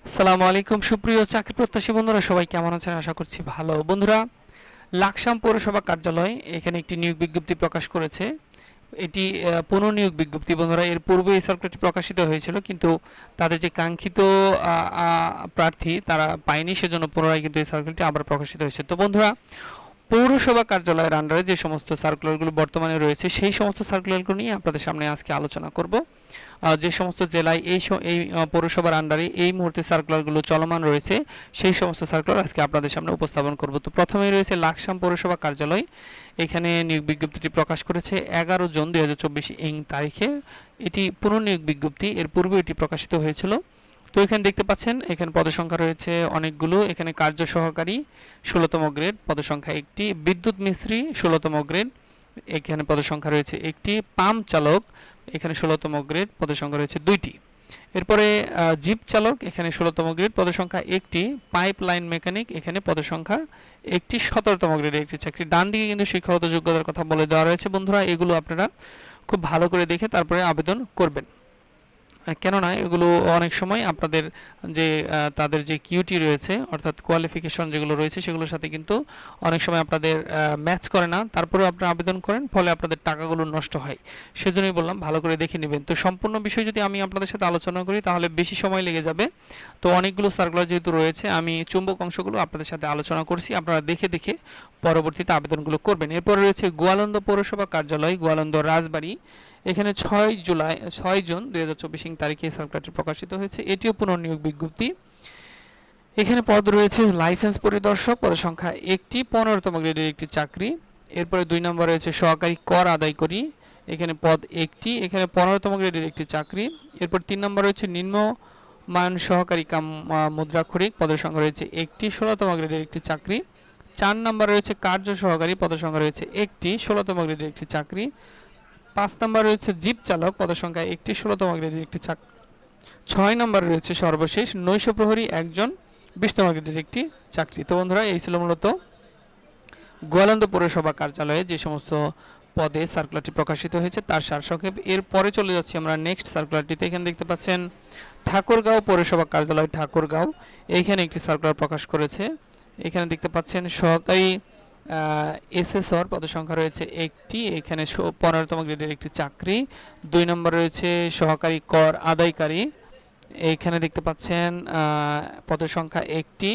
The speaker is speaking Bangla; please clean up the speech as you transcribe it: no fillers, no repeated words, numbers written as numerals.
আসসালামু আলাইকুম সুপ্রিয় চাকরি প্রত্যাশী বন্ধুরা, সবাই কেমন আছেন? আশা করছি ভালো। বন্ধুরা, লাকসাম পৌরসভা কার্যালয় এখানে একটি নিয়োগ বিজ্ঞপ্তি প্রকাশ করেছে। এটি পুনর্নিয়োগ বিজ্ঞপ্তি। বন্ধুরা, এর পূর্বে এই সার্কুলারটি প্রকাশিত হয়েছিল, কিন্তু তাদের যে কাঙ্ক্ষিত প্রার্থী তারা পায়নি, সেজন্য পুনরায় কিন্তু এই সার্কুলারটি আবার প্রকাশিত হয়েছে। তো বন্ধুরা, পৌরসভা কার্যালয়ের আন্ডারে যে সমস্ত সার্কুলারগুলো বর্তমানে রয়েছে সেই সমস্ত সার্কুলারগুলো নিয়ে আপনাদের সামনে আজকে আলোচনা করব। যে সমস্ত জেলায় এই পৌরসভার আন্ডারে এই মুহূর্তে সার্কুলারগুলো চলমান রয়েছে সেই সমস্ত সার্কুলার আজকে আপনাদের সামনে উপস্থাপন করব। তো প্রথমেই রয়েছে লাকসাম পৌরসভা কার্যালয়। এখানে নিয়োগ বিজ্ঞপ্তিটি প্রকাশ করেছে 11 জুন 2024 তারিখে। এটি পুনর্নিয়োগ বিজ্ঞপ্তি, এর পূর্বে এটি প্রকাশিত হয়েছিল। তো এখানে দেখতে পাচ্ছেন এখানে পদসংখ্যা রয়েছে অনেকগুলো। এখানে কার্য সহকারী 16তম গ্রেড, পদসংখ্যা একটি। বিদ্যুৎ মিস্ত্রি 16তম গ্রেড, এখানে পদসংখ্যা রয়েছে একটি। পাম্প চালক এখানে 16তম গ্রেড, পদসংখ্যা রয়েছে দুইটি। এরপরে জিপ চালক এখানে 16তম গ্রেড, পদসংখ্যা একটি। পাইপ লাইন মেকানিক এখানে পদসংখ্যা একটি, 17তম গ্রেডের একটি চাকরি। ডান দিকে কিন্তু শিক্ষাগত যোগ্যতার কথা বলে দেওয়া রয়েছে। বন্ধুরা, এগুলো আপনারা খুব ভালো করে দেখে তারপরে আবেদন করবেন, কেননা এগুলো অনেক সময় আপনাদের যে তাদের যে কিউটি রয়েছে অর্থাৎ কোয়ালিফিকেশন যেগুলো রয়েছে সেগুলোর সাথে কিন্তু অনেক সময় আপনাদের ম্যাচ করে না, তারপরেও আপনারা আবেদন করেন, ফলে আপনাদের টাকাগুলো নষ্ট হয়। সেজন্যই বললাম ভালো করে দেখে নেবেন। তো সম্পূর্ণ বিষয় যদি আমি আপনাদের সাথে আলোচনা করি তাহলে বেশি সময় লেগে যাবে। তো অনেকগুলো সার্কুলার যেহেতু রয়েছে, আমি চুম্বক অংশগুলো আপনাদের সাথে আলোচনা করছি, আপনারা দেখে দেখে পরবর্তীতে আবেদনগুলো করবেন। এরপর রয়েছে গোয়ালন্দ পৌরসভা কার্যালয়, গোয়ালন্দ রাজবাড়ী। এখানে 6 জুন 2024 তারিখে সার্কুলারটি প্রকাশিত হয়েছে। এটিও পুনর্নিয়োগ বিজ্ঞপ্তি। এখানে পদ রয়েছে লাইসেন্স পরিদর্শক, পদের সংখ্যা একটি, 15তম গ্রেডের একটি চাকরি। এরপরে 2 নম্বর রয়েছে সহকারী কর আদায়কারী, এখানে পদ একটি, এখানে 15তম গ্রেডের একটি চাকরি। এরপর 3 নম্বর রয়েছে নিম্নমান সহকারী কাম মুদ্রাক্ষরিক, পদের সংখ্যা রয়েছে একটি, 16তম গ্রেডের একটি চাকরি। 4 নম্বর রয়েছে কার্য সহকারী, পদের সংখ্যা রয়েছে একটি, 16তম গ্রেডের একটি চাকরি। 5 নম্বর রয়েছে জিপ চালক, পদের সংখ্যা একটি, 16তম গ্রেডের একটি চাকরি। 6 নম্বর রয়েছে সর্বশেষ নৈশ প্রহরী একজন, 20তম গ্রেডের একটি চাকরি। তো বন্ধুরা, এই ছিল মূলত গোয়ালন্দ পৌরসভা কার্যালয়ে যে সমস্ত পদে সার্কুলারটি প্রকাশিত হয়েছে তার সারসংক্ষেপ। এরপরে চলে যাচ্ছি আমরা নেক্সট সার্কুলারটিতে। এখানে দেখতে পাচ্ছেন ঠাকুরগাঁও পৌরসভা কার্যালয়, ঠাকুরগাঁও। এইখানে একটি সার্কুলার প্রকাশ করেছে। এখানে দেখতে পাচ্ছেন সহকারী এসএসর, পদসংখ্যা রয়েছে একটি, এখানে 15তম গ্রেডের একটি চাকরি। 2 নম্বর রয়েছে সহকারী কর আদায়কারী, এইখানে দেখতে পাচ্ছেন পদসংখ্যা একটি,